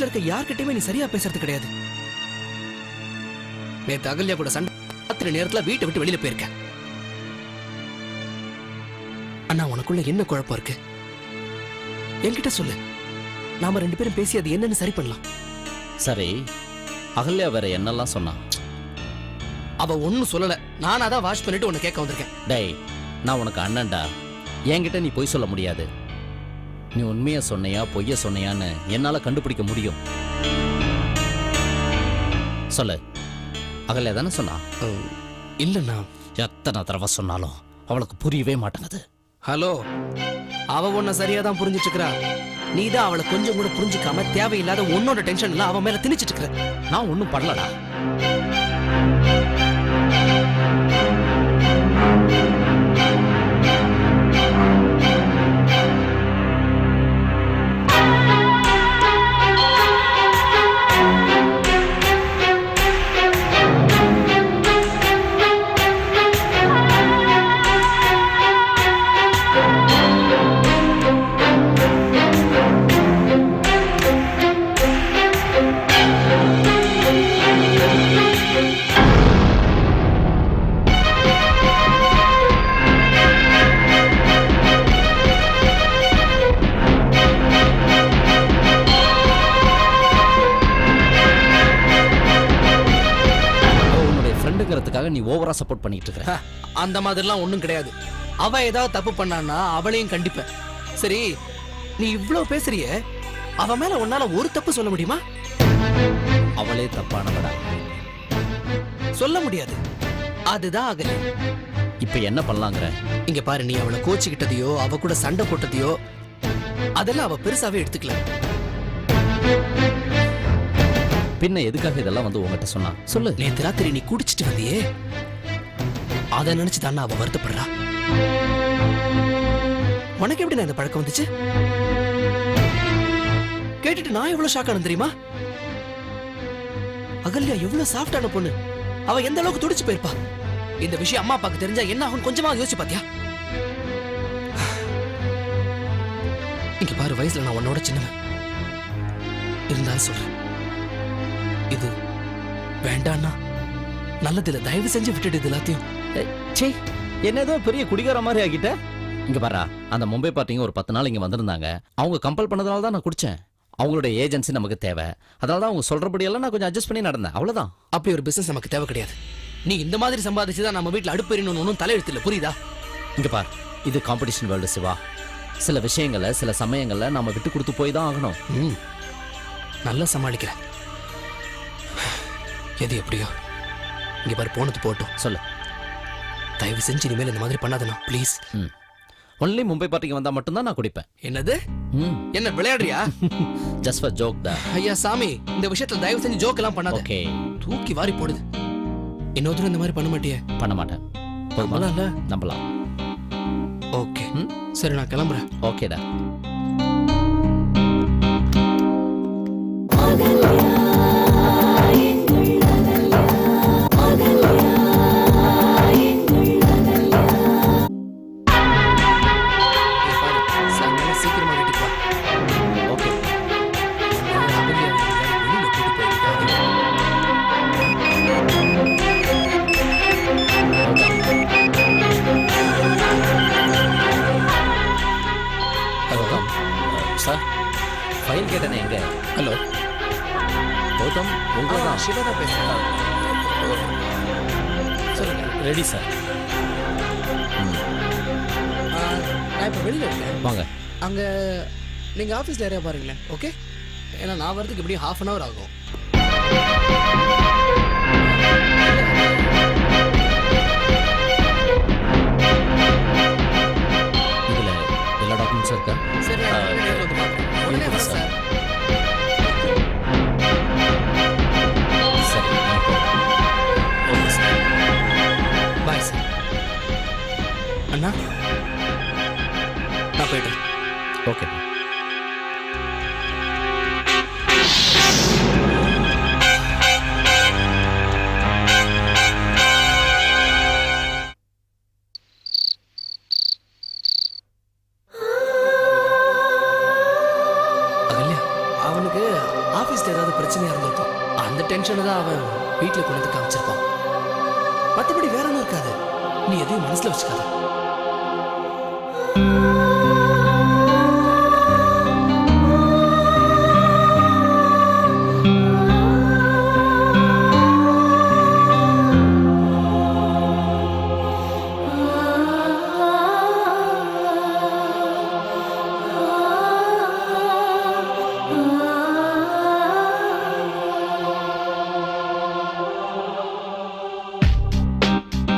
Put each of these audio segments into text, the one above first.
வீட்டுல இருக்க யார்கிட்டயுமே நீ சரியா பேசுறது கிடையாது. நேத்து அகல்யா கூட சண்டை ராத்திரி நேரத்துல வீட்டை விட்டு வெளியில போயிருக்க. அண்ணா உனக்குள்ள என்ன குழப்பம் இருக்கு என்கிட்ட சொல்லு. நாம 2 பேரும் பேசி அது என்னன்னு சரி பண்ணலாம். சரி, அகல்யா வேற என்னெல்லாம் சொன்னா? அவ ஒன்னும் சொல்லல. நானா தான் வாஷ் பண்ணிட்டு உன்னை கேட்க வந்திருக்கேன். டேய், நான் உனக்கு அண்ணன்டா. என்கிட்ட நீ பொய் சொல்ல முடியாது. நீ உண்மையை சொன்னையா பொய்ய சொன்னையான்னு என்னால கண்டுபிடிக்க முடியும். சொல்லு, அகல்யா தானே சொன்னா? இல்லண்ணா, எத்தனை தடவை சொன்னாலும் அவளுக்கு புரியவே மாட்டேங்குது. ஹலோ, அவ உன்னை சரியா தான் புரிஞ்சிட்டு இருக்கா. நீ தான் அவளை கொஞ்சம் கூட புரிஞ்சுக்காம தேவையில்லாத உன்னோட டென்ஷன் எல்லாம் அவன் மேல திணிச்சிட்டு இருக்க. நான் ஒன்னும் பண்ணலடா. நீ ஓவரா சப்போர்ட் பண்ணிட்டு இருக்க. அந்த மாதிரிலாம் ஒண்ணும் கிடையாது. அவ ஏதாவது தப்பு பண்ணான்னா அவளையும் கண்டிப்பேன். சரி, நீ இவ்ளோ பேசுறிய, அவ மேல உன்னால ஒரு தப்பு சொல்ல முடியுமா? அவளே தப்பானவடா. சொல்ல முடியாது. அதுதான் அகல்யா. இப்ப என்ன பண்ணலாங்கற? இங்க பாரு, நீ அவளை கோச்சிக்கிட்டதையோ அவ கூட சண்டை போட்டதையோ அதெல்லாம் அவ பெருசாவே எடுத்துக்கல. பின்ன எதுக்காக இதெல்லாம் வந்து உங்ககிட்ட சொன்னா? சொல்லு. நேத்து ராத்திரி நீ குடிச்சிட்டு வந்தியே, அதை நினைச்சு தானே அவ வருத்தப்படுறா. உனக்கு எப்படி நான் இந்த பழக்கம் வந்துச்சு? கேட்டுட்டு நான் எவ்வளவு ஷாக் ஆனது தெரியுமா? அகல்யா எவ்வளவு சாஃப்டான பொண்ணு. அவ எந்த அளவுக்கு துடிச்சு போயிருப்பா. இந்த விஷயம் அம்மா அப்பாக்கு தெரிஞ்சா என்ன ஆகும் கொஞ்சமா யோசிச்சு பாத்தியா? இங்க பாரு, வயசுல நான் உன்னோட சின்னவன் இருந்தாலும் சொல்றேன், இது வேண்டாண்ணா. நல்லதில்ல, தயவு செஞ்சு விட்டுடு இது எல்லாத்தையும். என்னதோ பெரிய குடிகார மாதிரி ஆகிட்ட. இங்க பாரா, அந்த மும்பை பார்ட்டிங்க ஒரு 10 நாள் இங்க வந்திருந்தாங்க. அவங்க கம்பல் பண்ணதால தான் நான் குடிச்சேன். அவங்களுடைய ஏஜென்சி நமக்கு தேவை. அதனால தான் அவங்க சொல்றபடி எல்லாம் நான் கொஞ்சம் அட்ஜஸ்ட் பண்ணி நடந்தேன். அவ்வளவுதான். அப்படி ஒரு பிசினஸ் நமக்கு தேவை கிடையாது. நீ இந்த மாதிரி சம்பாதிச்சுதான் நம்ம வீட்டுல அடுப்பெரியணும் ஒன்றும் தலையெழுத்து இல்லை, புரியுதா? இங்க பார், இது காம்படிஷன் வேர்ல்டு சிவா. சில விஷயங்களை சில சமயங்கள்ல நாம விட்டு கொடுத்து போய் தான் ஆகணும். நல்லா சமாளிக்கிறேன். எது எப்படியோ இங்க பாரு, போனது போட்டும். சொல்லு. தயவு செஞ்சு இனிமேல் இந்த மாதிரி பண்ணாதண்ணா, ப்ளீஸ். ஒன்லி மும்பை பார்ட்டிக்கு வந்தா மட்டும்தான் நான் குடிப்பேன். என்னது? என்ன விளையாடுறியா? ஜஸ்ட் ஃபார் ஜோக் தான். ஐயா சாமி, இந்த விஷயத்துல தயவு செஞ்சு ஜோக் எல்லாம் பண்ணாத. ஓகே. தூக்கி வாரி போடுது. இன்னொரு இந்த மாதிரி பண்ண மாட்டியே? பண்ண மாட்டேன். போதுமால? நம்பலாம். ஓகே, சரி நான் கிளம்புறேன். ஓகேடா. சீக்கிரமா வீட்டுக்கு வா. ஓகே. சார், ஃபைல் கேட்டனே எங்க? ஹலோ கௌதம், உங்களதான். சிவா தான் பேசுறேன். சொல்லுங்க. Ready sir. நான் இப்போ வெளியில் இருக்கேன். வாங்க. அங்கே நீங்கள் ஆஃபீஸில் யாரையா பாருங்களேன். ஓகே, ஏன்னா நான் வரதுக்கு எப்படியும் 1/2 hour ஆகும். இதில் எல்லா டாக்குமெண்ட்ஸும் இருக்கா? சரி, வந்து பார்க்குறேன். உடனே வரேன் சார். சரி, ஓகே சார். Bye sir. அண்ணா நான் போய்ட்டேன். ஓகே. அகல்யா, அவனுக்கு ஆபீஸ்ல ஏதாவது பிரச்சனையா இருந்திருக்கும். அந்த டென்ஷனை தான் அவன் வீட்டுல கொண்டு வந்து காமிச்சிருப்பான். மத்தபடி வேற ஒன்றும் இருக்காது. நீ எதையும் மனசுல வச்சுக்காத.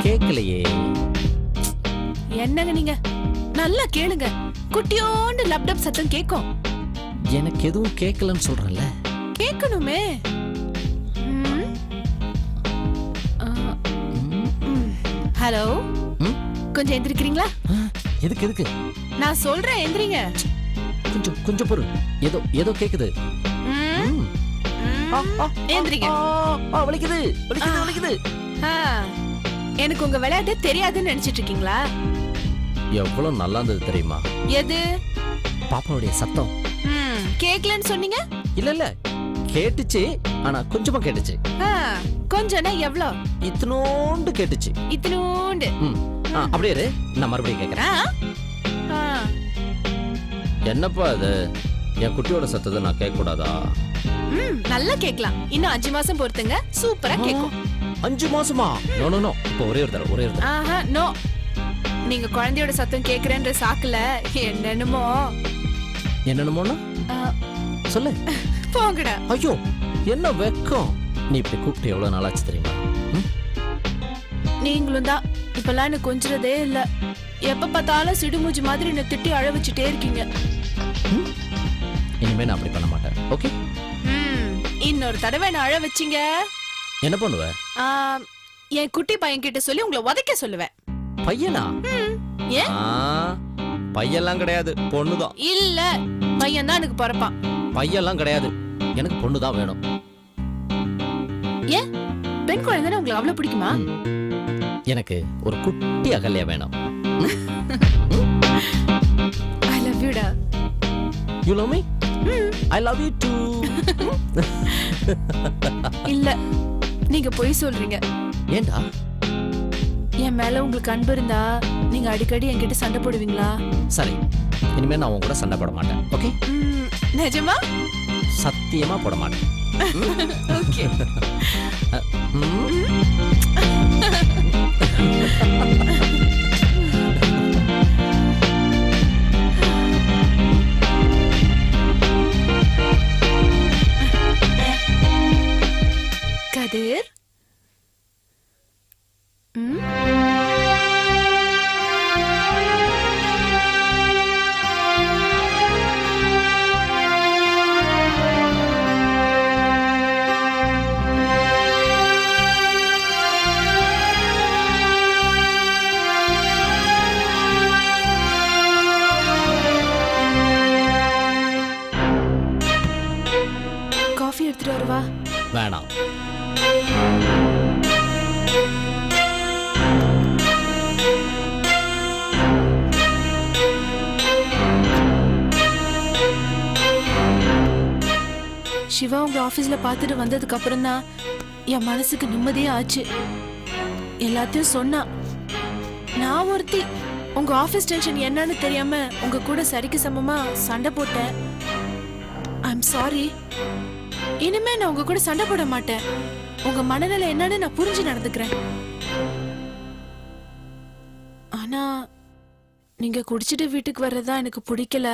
கேட்கலையே. என்னங்க நீங்க நல்லா கேளுங்க. குட்டியோண்டு லேப்டாப் சத்தம் கேக்கும். எனக்கு எதுவும் கேட்கலன்னு சொல்றேன்ல. கேட்கணுமே. ஹலோ, கொஞ்சம் எந்திரிக்கிறீங்களா? எதுக்கு எதுக்கு? நான் சொல்றேன் எந்திரிங்க. கொஞ்சம் கொஞ்சம் பொறு. ஏதோ ஏதோ கேக்குது. எந்திரிங்க. வலிக்குது வலிக்குது வலிக்குது. எனக்கு உங்க விளையாட்டு தெரியாதுன்னு நினைச்சிட்டு இருக்கீங்களா? எவ்வளவு நல்லா இருந்தது தெரியுமா? எது? பாப்பாவுடைய சத்தம். கேக்கலன்னு சொன்னீங்க? இல்ல இல்ல கேட்டுச்சு, ஆனா கொஞ்சமா கேட்டுச்சு. கொஞ்சம்னா எவ்வளோ? இத்தனோண்டு கேட்டுச்சு. இத்தனோண்டு. அப்படியே இரு, நான் மறுபடியும் கேக்குறேன். என்னப்பா அது? என் குட்டியோட சத்தத்தை நான் கேட்க கூடாதா? நல்லா கேக்கலாம். இன்னும் 5 மாசம் பொறுத்துங்க, சூப்பரா கேக்கும். 5 மாசமா? நோ நோ நோ, இப்போ ஒரே ஒரு தடவை, ஒரே ஒரு தடவை. நோ, நீங்க குழந்தையோட சத்தம் கேக்குறேன்ற சாக்குல என்னென்னமோ. என்னென்னமோன்னா சொல்லு. போங்கடா. ஐயோ என்ன வெக்கம். நீ இப்படி கூப்பிட்டு எவ்வளவு நாளாச்சு தெரியுமா? நீங்களும் தான் இப்பெல்லாம் எனக்கு கொஞ்சறதே இல்ல. எப்ப பார்த்தாலும் சிடுமூஞ்சி மாதிரி என்ன திட்டி அழ வச்சுட்டே இருக்கீங்க. இனிமே நான் அப்படி பண்ண மாட்டேன். ஓகே? இன்னொரு தடவை நான் அழ வச்சீங்க என்ன பண்ணுவ? என் குட்டி பையன் கிட்ட சொல்லி உங்களை உதைக்க சொல்லுவேன். பையனா? ஏன்? பையெல்லாம் கிடையாது, பொண்ணுதான். இல்ல, பையன் தான் எனக்கு பிறப்பான். பையெல்லாம் கிடையாது, எனக்கு பொண்ணுதான் வேணும். ஏன்? பெண் குழந்தை உங்களுக்கு அவ்வளவு பிடிக்குமா? எனக்கு ஒரு குட்டி அகல்யா வேணும். I love you டா. You love me? I love you too. இல்ல, நீங்க பொய் சொல்றீங்க. ஏண்டா? என் மேல உங்களுக்கு அன்பு இருந்தா நீங்க அடிக்கடி என்கிட்ட சண்டை போடுவீங்களா? சரி, இனிமே நான் உன் கூட சண்டை போட மாட்டேன். ஓகே? நிஜமா? சத்தியமா போட மாட்டேன். ஓகே. கதிர், காஃபி எடுத்துட்டு வரவா? வேணாம். சிவா உங்க ஆபீஸ்ல பாத்துட்டு வந்ததுக்கு அப்புறம் தான் என் மனசுக்கு நிம்மதியே ஆச்சு. எல்லாத்தையும் சொன்னா. நான் ஒருத்தி உங்க ஆபீஸ் டென்ஷன் என்னன்னு தெரியாம உங்க கூட சரிக்கு சமமா சண்டை போட்டேன். I'm sorry. இனிமே நான் உங்க கூட சண்டை போட மாட்டேன். உங்க மனநிலை என்னன்னு நான் புரிஞ்சு நடந்துக்கிறேன். ஆனா நீங்க குடிச்சிட்டு வீட்டுக்கு வர்றதா எனக்கு பிடிக்கல.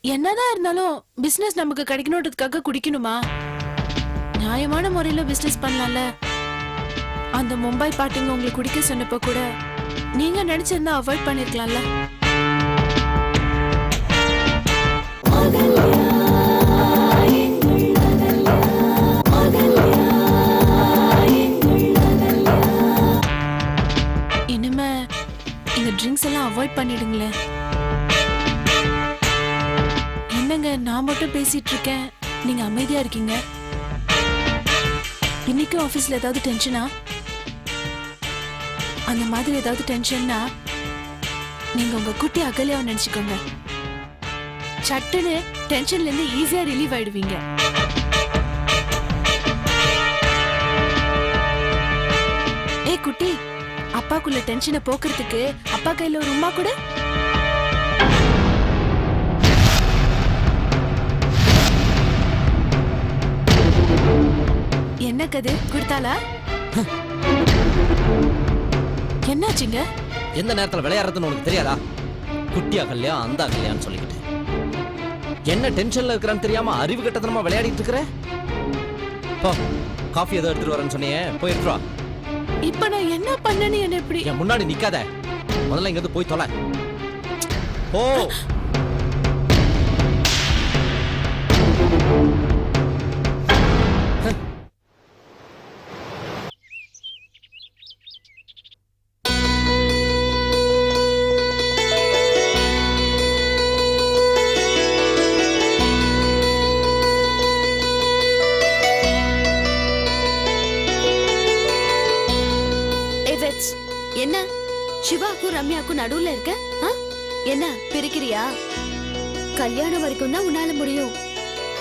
என்னதான் இருந்தாலும் பிசினஸ் நமக்கு கிடைக்கணுன்றதுக்காக குடிக்கணுமா? நியாயமான முறையில பிசினஸ் பண்ணலாம்ல. அந்த மும்பை பாட்டிங்க உங்களுக்கு குடிக்க சொன்னப்ப கூட நீங்க நினைச்சிருந்தா அவாய்ட் பண்ணிருக்கலாம்ல. இனிமே இந்த ட்ரிங்க்ஸ் எல்லாம் அவாய்ட் பண்ணிடுங்களேன். என்னங்க நான் மட்டும் பேசிட்டு இருக்கேன், நீங்க அமைதியா இருக்கீங்க. இன்னைக்கும் ஆபீஸ்ல ஏதாவது டென்ஷனா? அந்த மாதிரி ஏதாவது டென்ஷன்னா நீங்க உங்க குட்டி அகல்யாவை நினைச்சுக்கோங்க. சட்டுன்னு டென்ஷன்ல இருந்து ஈஸியா ரிலீவ் ஆயிடுவீங்க. ஏய் குட்டி, அப்பாக்குள்ள டென்ஷனை போக்குறதுக்கு அப்பா கையில ஒரு உம்மா கூட. என்ன கது கொடுத்தாளா? என்னாச்சுங்க? எந்த நேரத்துல விளையாடுறதுன்னு உனக்கு தெரியாதா? குட்டியா கல்யா அந்த கல்யான்னு சொல்லிக்கிட்டு என்ன டென்ஷன்ல இருக்கிறான்னு தெரியாம அறிவு கட்டத்தனமா விளையாடிட்டு இருக்கிற. போ, காஃபி ஏதோ எடுத்துட்டு வரேன்னு சொன்னியே, போய் எடுத்துட்டு வா. இப்ப நான் என்ன பண்ணேன்னு என்ன இப்படி? என் முன்னாடி நிக்காத, முதல்ல இங்க போய் தொலை. ஓ என்ன சிவாக்கும் ரம்யாக்கும் நடுவுல இருக்க? என்ன பிரிக்கிறியா? கல்யாணம் வரைக்கும் தான் உன்னால முடியும்.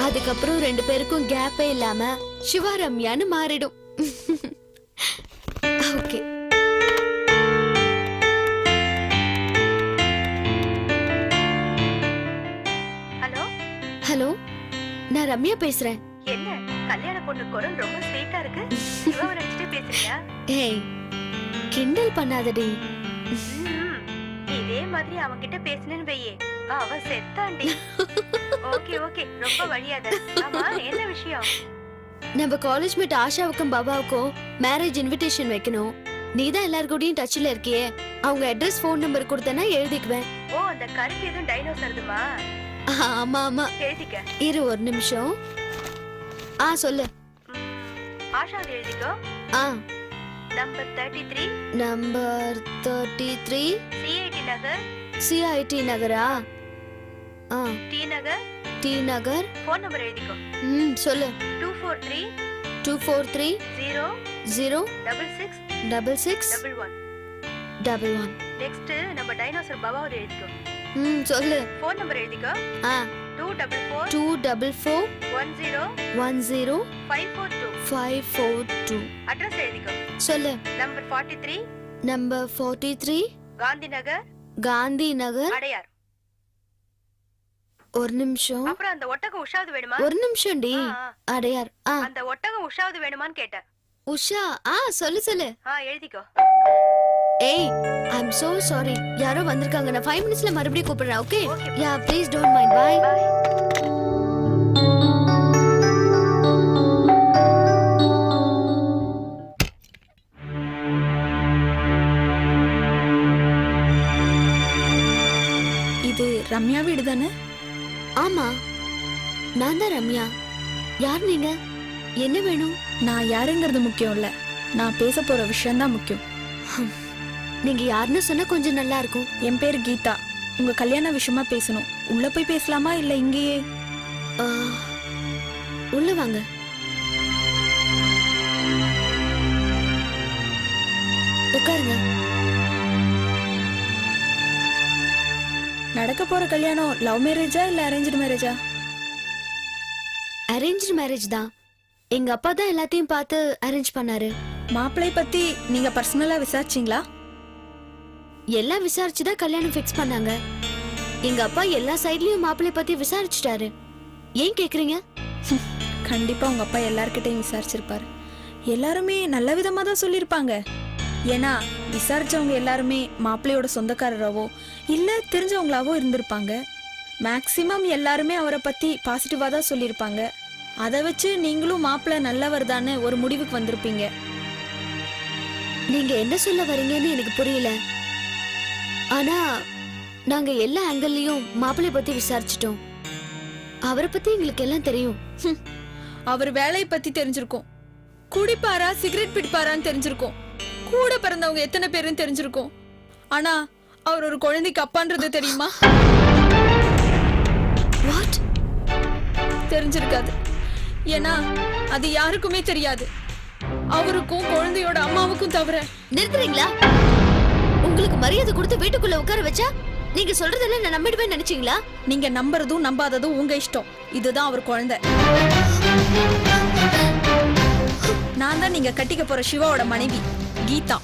அதுக்கப்புறம் 2 பேருக்கும் கேப்பே இல்லாம சிவா ரம்யான்னு மாறிடும். ஓகே. ஹலோ ஹலோ, நான் ரம்யா பேசுறேன். என்ன கல்யாண பொண்ணு குரல் ரொம்ப ஸ்வீட்டா இருக்கு. சிவாவை நினைச்சிட்டே பேசுறியா? ஏய், கிண்டல் பண்ணாதடி. இதே மாதிரி அவன்கிட்ட பேசுனேன்னு வையே, அவன் செத்தாண்டி. ஓகே ஓகே, ரொம்ப வழியாத. ஆமா, என்ன விஷயம்? நம்ம காலேஜ் மேட் ஆஷாவுக்கும் பாபாவுக்கும் மேரேஜ் இன்விடேஷன் வைக்கணும். நீதான் எல்லார் கூடயும் டச்ல இருக்கியே, அவங்க அட்ரஸ் ஃபோன் நம்பர் கொடுத்தனா எழுதிக்குவேன். ஓ, அந்த கருப்பு எதுவும் டைனோசர்துமா? ஆமா ஆமா, எழுதிக்க. இரு ஒரு நிமிஷம். சொல்லு. ஆஷாவது எழுதிக்கோ. Number 33. Number 33 CIT Nagar. CIT நகரா? T Nagar. T Nagar. Phone number எழுதிக்கோ. சொல்லு. 243 243 0 0 66 66 11 11. நெக்ஸ்ட் நம்ம டைனோசர் பாபாவது எழுதிக்கோ. சொல்லு. ஃபோன் நம்பர் எழுதிக்கோ. 244 244 10 10 542 542. அட்ரஸ் எழுதிக்கோ. சொல்லு. Number 43 number 43 Gandhi Nagar. காந்தி நகர் அடையார். ஒரு நிமிஷம். அப்புறம் அந்த ஒட்டகம் உஷாவது வேணுமா? ஒரு நிமிஷம் டி. அடையார். அந்த ஒட்டகம் உஷாவது வேணுமான்னு கேட்டேன். உஷா. சொல்லு சொல்லு. எழுதிக்கோ. ஏய், ஐ அம் சோ சாரி. யாரோ வந்திருக்காங்க. நான் 5 மினிட்ஸ்ல மறுபடியும் கூப்பிடுறேன். Okay? Okay. Yeah, please don't mind. Bye. இது ரம்யா வீடு தானே? ஆமா, நான் தான் ரம்யா. யார் நீங்க? என்ன வேணும்? நான் யாருங்கிறது முக்கியம் இல்ல, நான் பேச போற விஷயம் தான் முக்கியம். நீங்க யாருன்னு சொன்னா கொஞ்சம் நல்லா இருக்கும். என் பேரு கீதா. உங்க கல்யாண விஷயமா பேசணும். உள்ள போய் பேசலாமா இல்ல இங்கேயே? உள்ள வாங்க. உட்காருங்க. நடக்க போற கல்யாணம் லவ் மேரேஜா இல்ல அரேஞ்ச்டு மேரேஜா? அரேஞ்ச்டு மேரேஜ் தான். எங்க அப்பா தான் எல்லாத்தையும் பார்த்து அரேஞ்ச் பண்ணாரு. மாப்பிள்ளை பத்தி நீங்க பர்சனலா விசாரிச்சீங்களா? எல்லாம் விசாரிச்சுதான் கல்யாணம் ஃபிக்ஸ் பண்ணாங்க. எங்க அப்பா எல்லா சைட்லயும் மாப்பிள்ளை பத்தி விசாரிச்சுட்டாரு. ஏன் கேக்குறீங்க? கண்டிப்பா உங்க அப்பா எல்லார்கிட்டையும் விசாரிச்சிருப்பாரு. எல்லாருமே நல்ல விதமா தான் சொல்லியிருப்பாங்க. ஏன்னா விசாரிச்சவங்க எல்லாருமே மாப்பிள்ளையோட சொந்தக்காரராவோ இல்ல தெரிஞ்சவங்களாவோ இருந்திருப்பாங்க. மேக்சிமம் எல்லாருமே அவரை பத்தி பாசிட்டிவா தான் சொல்லியிருப்பாங்க. அதை வச்சு நீங்களும் மாப்பிள்ளை நல்லவர் தானே ஒரு முடிவுக்கு வந்திருப்பீங்க. நீங்க என்ன சொல்ல வரீங்கன்னு எனக்கு புரியல. ஆனா நாங்க எல்லா ஆங்கிள்லயும் மாப்பிள்ளை பத்தி விசாரிச்சிட்டோம். அவரை பத்தி எங்களுக்கு எல்லாம் தெரியும். அவர் வேலையை பத்தி தெரிஞ்சிருக்கும். குடிப்பாரா சிகரெட் பிடிப்பாரான்னு தெரிஞ்சிருக்கும். கூட பிறந்தவங்க எத்தனை பேருன்னு தெரிஞ்சிருக்கும். ஆனா அவர் ஒரு குழந்தைக்கு அப்பான்றது தெரியுமா? வாட்? தெரிஞ்சிருக்காது. ஏன்னா அது யாருக்குமே தெரியாது, அவருக்கும் குழந்தையோட அம்மாவுக்கும் தவிர. நிறுத்துறீங்களா? உங்களுக்கு மரியாதை கொடுத்து வீட்டுக்குள்ள உட்கார வச்சா நீங்க சொல்றதெல்லாம் நான் நம்பிடுவேன் நினைச்சீங்களா? நீங்க நம்புறதும் நம்பாததும் உங்க இஷ்டம். இதுதான் அவர் குழந்தை. நான் தான் நீங்க கட்டிக்க போற சிவாவோட மனைவி. கீதா.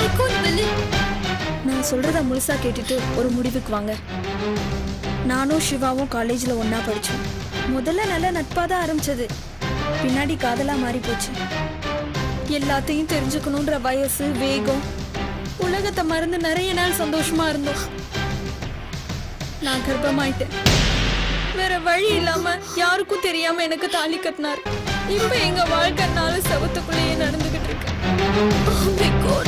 I can't believe. நான் சொல்றத முழுசா கேட்டுட்டு ஒரு முடிவுக்கு வாங்க. நானும் சிவாவும் காலேஜ்ல ஒண்ணா படிச்சோம். முதல்ல நல்ல நட்பா தான் ஆரம்பிச்சது, பின்னாடி காதலா மாறி போச்சு. எல்லாத்தையும் தெரிஞ்சுக்கணுன்ற வயசு, வேகம், உலகத்தை மறந்து நிறைய நாள் சந்தோஷமா இருந்தோம். நான் கர்ப்பமாயிட்டேன். வேற வழி இல்லாம யாருக்கும் தெரியாம எனக்கு தாலி கட்டினார். இப்ப எங்க வாழ்க்கை 4 செவத்துக்குள்ளேயே நடந்துகிட்டு இருக்கு. Oh my God.